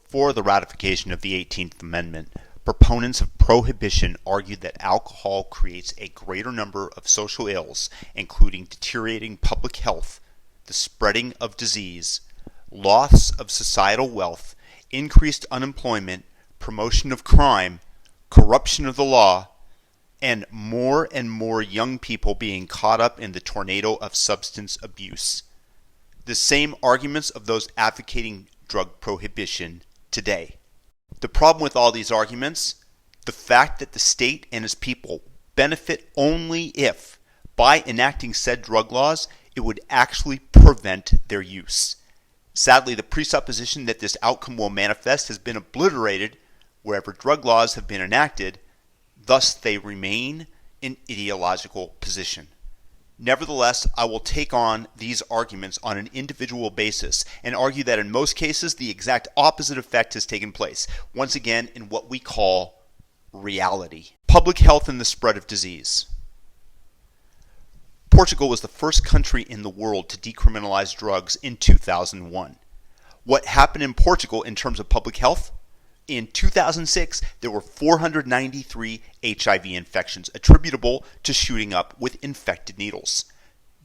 For the ratification of the 18th Amendment, proponents of prohibition argued that alcohol creates a greater number of social ills, including deteriorating public health, the spreading of disease, loss of societal wealth, increased unemployment, promotion of crime, corruption of the law, and more young people being caught up in the tornado of substance abuse. The same arguments of those advocating drug prohibition today. The problem with all these arguments, the fact that the state and its people benefit only if, by enacting said drug laws, it would actually prevent their use. Sadly, the presupposition that this outcome will manifest has been obliterated wherever drug laws have been enacted, thus they remain in ideological position. Nevertheless, I will take on these arguments on an individual basis and argue that in most cases the exact opposite effect has taken place, once again in what we call reality. Public health and the spread of disease. Portugal was the first country in the world to decriminalize drugs in 2001. What happened in Portugal in terms of public health? In 2006, there were 493 HIV infections attributable to shooting up with infected needles.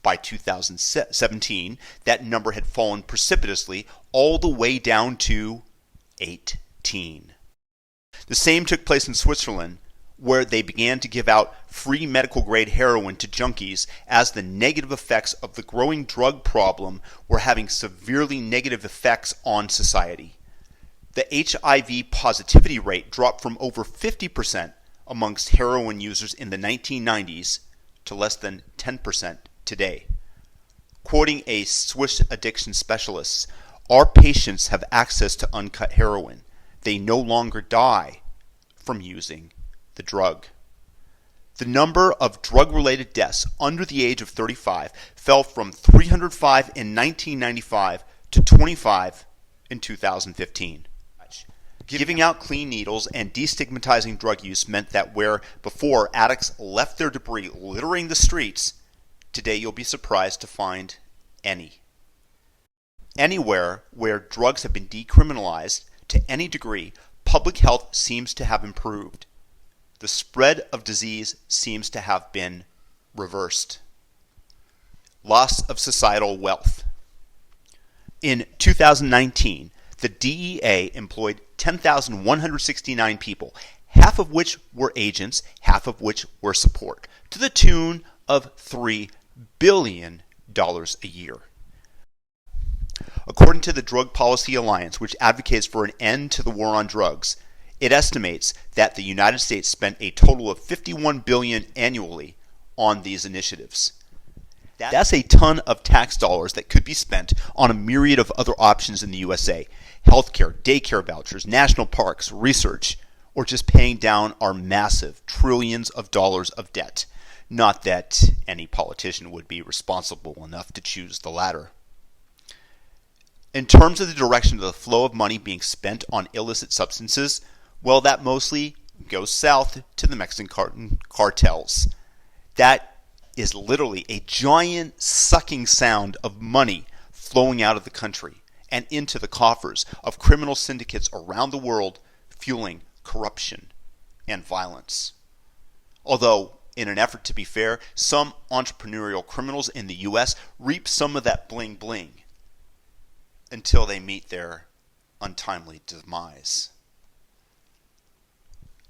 By 2017, that number had fallen precipitously all the way down to 18. The same took place in Switzerland, where they began to give out free medical-grade heroin to junkies as the negative effects of the growing drug problem were having severely negative effects on society. The HIV positivity rate dropped from over 50% amongst heroin users in the 1990s to less than 10% today. Quoting a Swiss addiction specialist, "Our patients have access to uncut heroin. They no longer die from using the drug." The number of drug-related deaths under the age of 35 fell from 305 in 1995 to 25 in 2015. Giving out clean needles and destigmatizing drug use meant that where before addicts left their debris littering the streets, today you'll be surprised to find any. Anywhere where drugs have been decriminalized to any degree, public health seems to have improved. The spread of disease seems to have been reversed. Loss of societal wealth. In 2019, the DEA employed 10,169 people, half of which were agents, half of which were support, to the tune of $3 billion a year. According to the Drug Policy Alliance, which advocates for an end to the war on drugs, it estimates that the United States spent a total of $51 billion annually on these initiatives. That's a ton of tax dollars that could be spent on a myriad of other options in the USA. Healthcare, daycare vouchers, national parks, research, or just paying down our massive trillions of dollars of debt. Not that any politician would be responsible enough to choose the latter. In terms of the direction of the flow of money being spent on illicit substances, well, that mostly goes south to the Mexican cartels. That is literally a giant sucking sound of money flowing out of the country and into the coffers of criminal syndicates around the world, fueling corruption and violence. Although, in an effort to be fair, some entrepreneurial criminals in the U.S. reap some of that bling bling until they meet their untimely demise.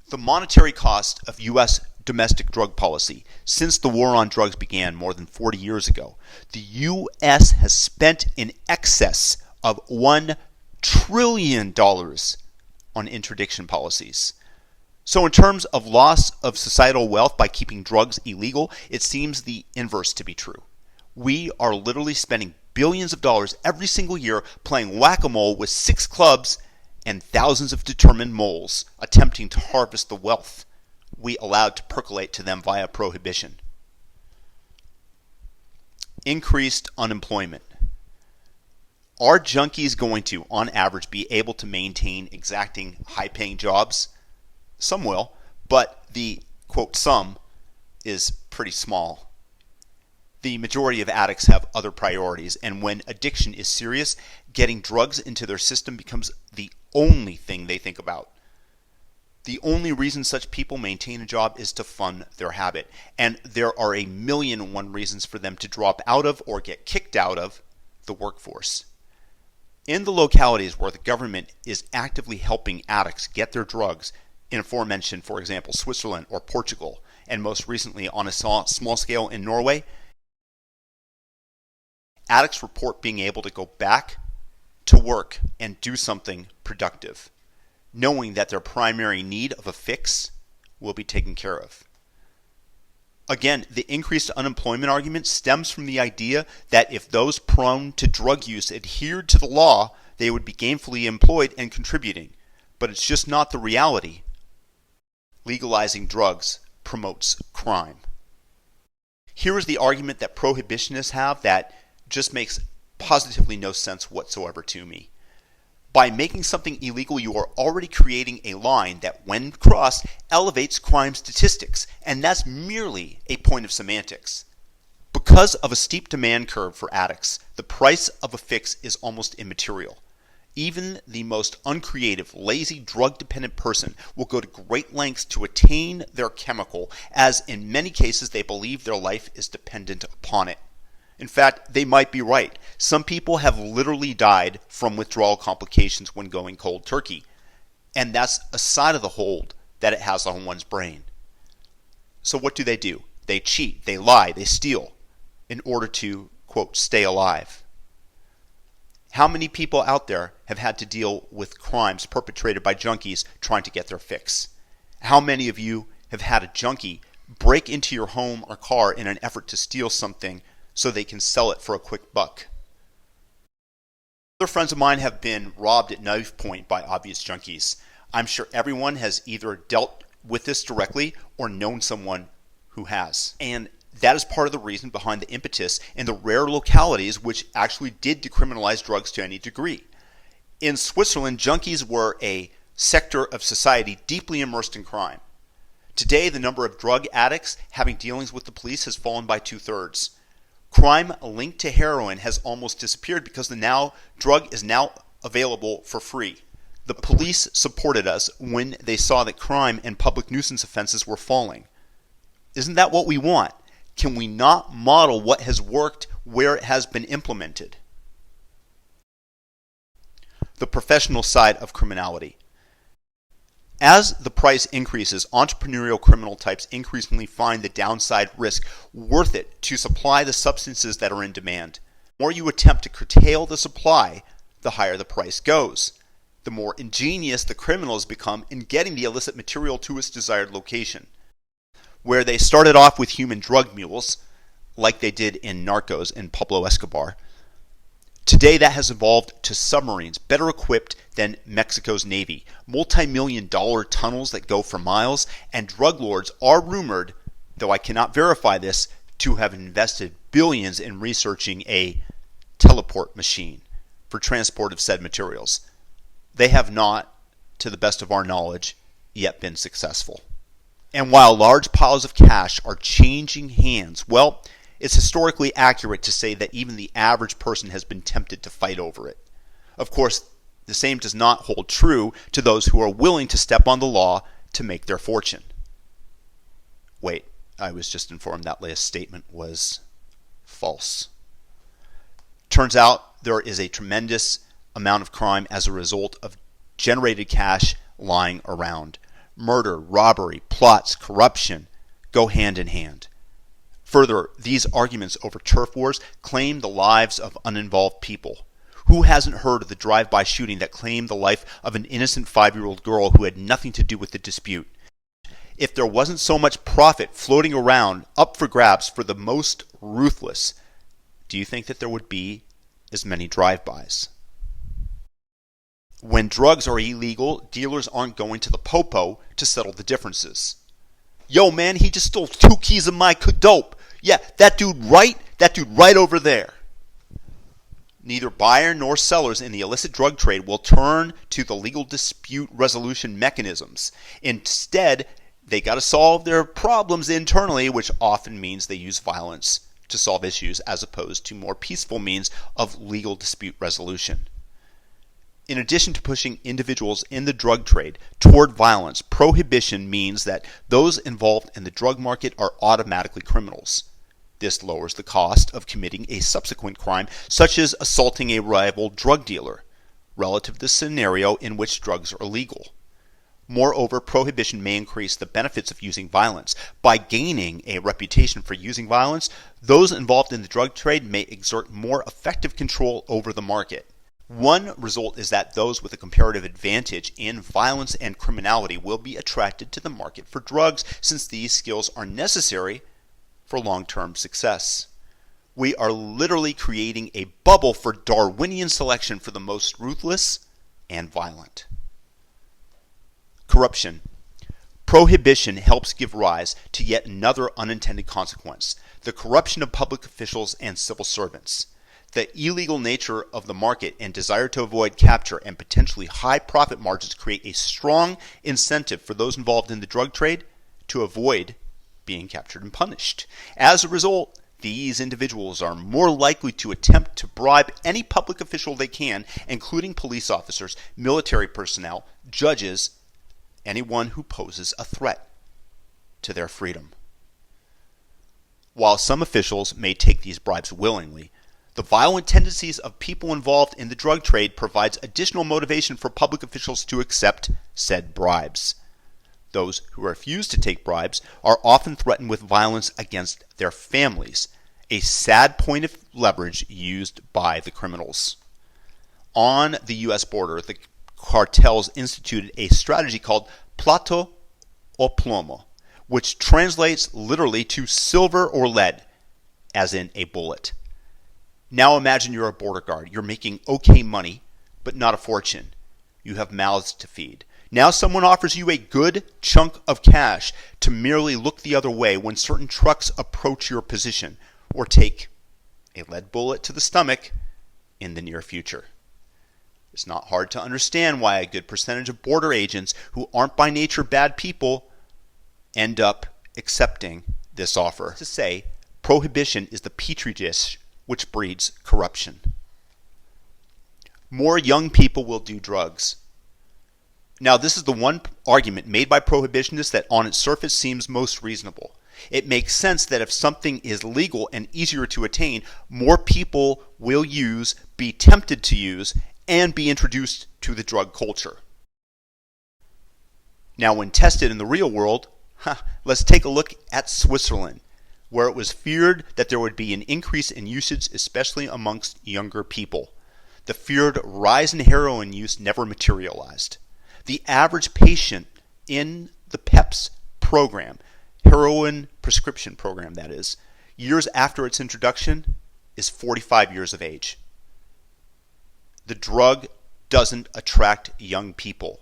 The monetary cost of U.S. domestic drug policy since the war on drugs began more than 40 years ago, the U.S. has spent in excess of $1 trillion on interdiction policies. So in terms of loss of societal wealth by keeping drugs illegal, it seems the inverse to be true. We are literally spending billions of dollars every single year playing whack-a-mole with 6 clubs and thousands of determined moles attempting to harvest the wealth we allowed to percolate to them via prohibition. Increased unemployment. Are junkies going to, on average, be able to maintain exacting high-paying jobs? Some will, but the, quote, sum is pretty small. The majority of addicts have other priorities, and when addiction is serious, getting drugs into their system becomes the only thing they think about. The only reason such people maintain a job is to fund their habit, and there are a million and one reasons for them to drop out of or get kicked out of the workforce. In the localities where the government is actively helping addicts get their drugs, in aforementioned, for example, Switzerland or Portugal, and most recently on a small scale in Norway, addicts report being able to go back to work and do something productive, knowing that their primary need of a fix will be taken care of. Again, the increased unemployment argument stems from the idea that if those prone to drug use adhered to the law, they would be gainfully employed and contributing. But it's just not the reality. Legalizing drugs promotes crime. Here is the argument that prohibitionists have that just makes positively no sense whatsoever to me. By making something illegal, you are already creating a line that, when crossed, elevates crime statistics, and that's merely a point of semantics. Because of a steep demand curve for addicts, the price of a fix is almost immaterial. Even the most uncreative, lazy, drug-dependent person will go to great lengths to attain their chemical, as in many cases they believe their life is dependent upon it. In fact, they might be right. Some people have literally died from withdrawal complications when going cold turkey. And that's a side of the hold that it has on one's brain. So what do? They cheat, they lie, they steal in order to, quote, stay alive. How many people out there have had to deal with crimes perpetrated by junkies trying to get their fix? How many of you have had a junkie break into your home or car in an effort to steal something so they can sell it for a quick buck? Other friends of mine have been robbed at knife point by obvious junkies. I'm sure everyone has either dealt with this directly or known someone who has. And that is part of the reason behind the impetus in the rare localities which actually did decriminalize drugs to any degree. In Switzerland, junkies were a sector of society deeply immersed in crime. Today, the number of drug addicts having dealings with the police has fallen by 2/3. Crime linked to heroin has almost disappeared because the drug is now available for free. The police supported us when they saw that crime and public nuisance offenses were falling. Isn't that what we want? Can we not model what has worked where it has been implemented? The professional side of criminality. As the price increases, entrepreneurial criminal types increasingly find the downside risk worth it to supply the substances that are in demand. The more you attempt to curtail the supply, the higher the price goes. The more ingenious the criminals become in getting the illicit material to its desired location. Where they started off with human drug mules, like they did in Narcos and Pablo Escobar, today that has evolved to submarines better equipped than Mexico's Navy, multi-million-dollar tunnels that go for miles, and drug lords are rumored, though I cannot verify this, to have invested billions in researching a teleport machine for transport of said materials. They have not, to the best of our knowledge, yet been successful. And while large piles of cash are changing hands, well, it's historically accurate to say that even the average person has been tempted to fight over it. Of course, the same does not hold true to those who are willing to step on the law to make their fortune. Wait, I was just informed that last statement was false. Turns out there is a tremendous amount of crime as a result of generated cash lying around. Murder, robbery, plots, corruption go hand in hand. Further, these arguments over turf wars claim the lives of uninvolved people. Who hasn't heard of the drive-by shooting that claimed the life of an innocent 5-year-old girl who had nothing to do with the dispute? If there wasn't so much profit floating around up for grabs for the most ruthless, do you think that there would be as many drive-bys? When drugs are illegal, dealers aren't going to the popo to settle the differences. Yo, man, he just stole 2 keys of my dope. Yeah, that dude right over there. Neither buyer nor sellers in the illicit drug trade will turn to the legal dispute resolution mechanisms. Instead, they got to solve their problems internally, which often means they use violence to solve issues as opposed to more peaceful means of legal dispute resolution. In addition to pushing individuals in the drug trade toward violence, prohibition means that those involved in the drug market are automatically criminals. This lowers the cost of committing a subsequent crime, such as assaulting a rival drug dealer, relative to the scenario in which drugs are legal. Moreover, prohibition may increase the benefits of using violence. By gaining a reputation for using violence, those involved in the drug trade may exert more effective control over the market. One result is that those with a comparative advantage in violence and criminality will be attracted to the market for drugs, since these skills are necessary for long-term success. We are literally creating a bubble for Darwinian selection for the most ruthless and violent. Corruption. Prohibition helps give rise to yet another unintended consequence: the corruption of public officials and civil servants. The illegal nature of the market and desire to avoid capture and potentially high profit margins create a strong incentive for those involved in the drug trade to avoid being captured and punished. As a result, these individuals are more likely to attempt to bribe any public official they can, including police officers, military personnel, judges, anyone who poses a threat to their freedom. While some officials may take these bribes willingly, the violent tendencies of people involved in the drug trade provides additional motivation for public officials to accept said bribes. Those who refuse to take bribes are often threatened with violence against their families, a sad point of leverage used by the criminals. On the U.S. border, the cartels instituted a strategy called plato o plomo, which translates literally to silver or lead, as in a bullet. Now imagine you're a border guard. You're making okay money, but not a fortune. You have mouths to feed. Now someone offers you a good chunk of cash to merely look the other way when certain trucks approach your position, or take a lead bullet to the stomach in the near future. It's not hard to understand why a good percentage of border agents who aren't by nature bad people end up accepting this offer. To say, prohibition is the petri dish which breeds corruption. More young people will do drugs. Now, this is the one argument made by prohibitionists that on its surface seems most reasonable. It makes sense that if something is legal and easier to attain, more people will use, be tempted to use, and be introduced to the drug culture. Now, when tested in the real world, let's take a look at Switzerland, where it was feared that there would be an increase in usage, especially amongst younger people. The feared rise in heroin use never materialized. The average patient in the PEPS program, heroin prescription program that is, years after its introduction, is 45 years of age. The drug doesn't attract young people.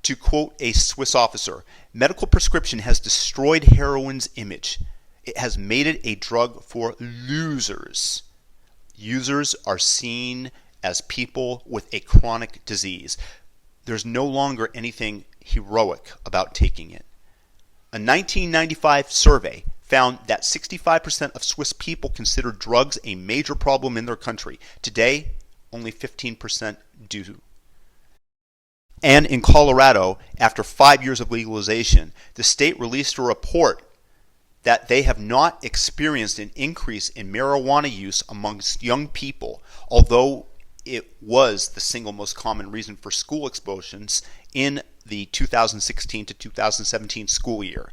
To quote a Swiss officer, medical prescription has destroyed heroin's image. It has made it a drug for losers. Users are seen as people with a chronic disease. There's no longer anything heroic about taking it. A 1995 survey found that 65% of Swiss people consider drugs a major problem in their country. Today, only 15% do. And in Colorado, after 5 years of legalization, the state released a report that they have not experienced an increase in marijuana use amongst young people, although it was the single most common reason for school expulsions in the 2016 to 2017 school year.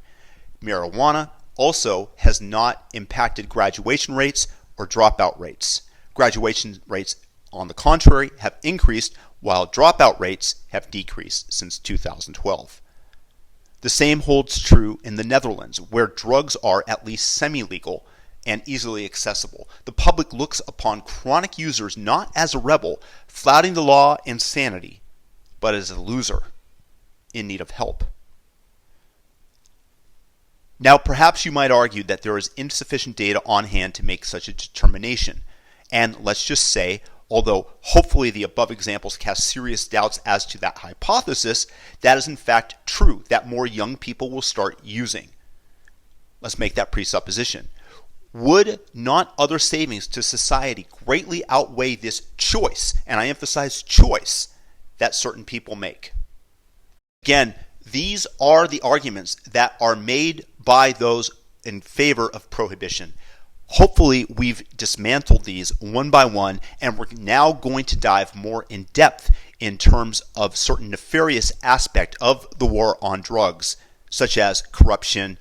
Marijuana also has not impacted graduation rates or dropout rates. Graduation rates, on the contrary, have increased, while dropout rates have decreased since 2012. The same holds true in the Netherlands, where drugs are at least semi-legal and easily accessible. The public looks upon chronic users not as a rebel, flouting the law and sanity, but as a loser in need of help. Now, perhaps you might argue that there is insufficient data on hand to make such a determination. And let's just say, although hopefully the above examples cast serious doubts as to that hypothesis, that is in fact true, that more young people will start using. Let's make that presupposition. Would not other savings to society greatly outweigh this choice, and I emphasize choice, that certain people make. Again, these are the arguments that are made by those in favor of prohibition. Hopefully, we've dismantled these one by one, and we're now going to dive more in depth in terms of certain nefarious aspect of the war on drugs, such as corruption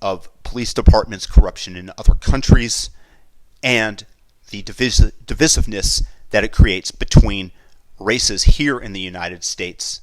of police departments, corruption in other countries, and the divisiveness that it creates between races here in the United States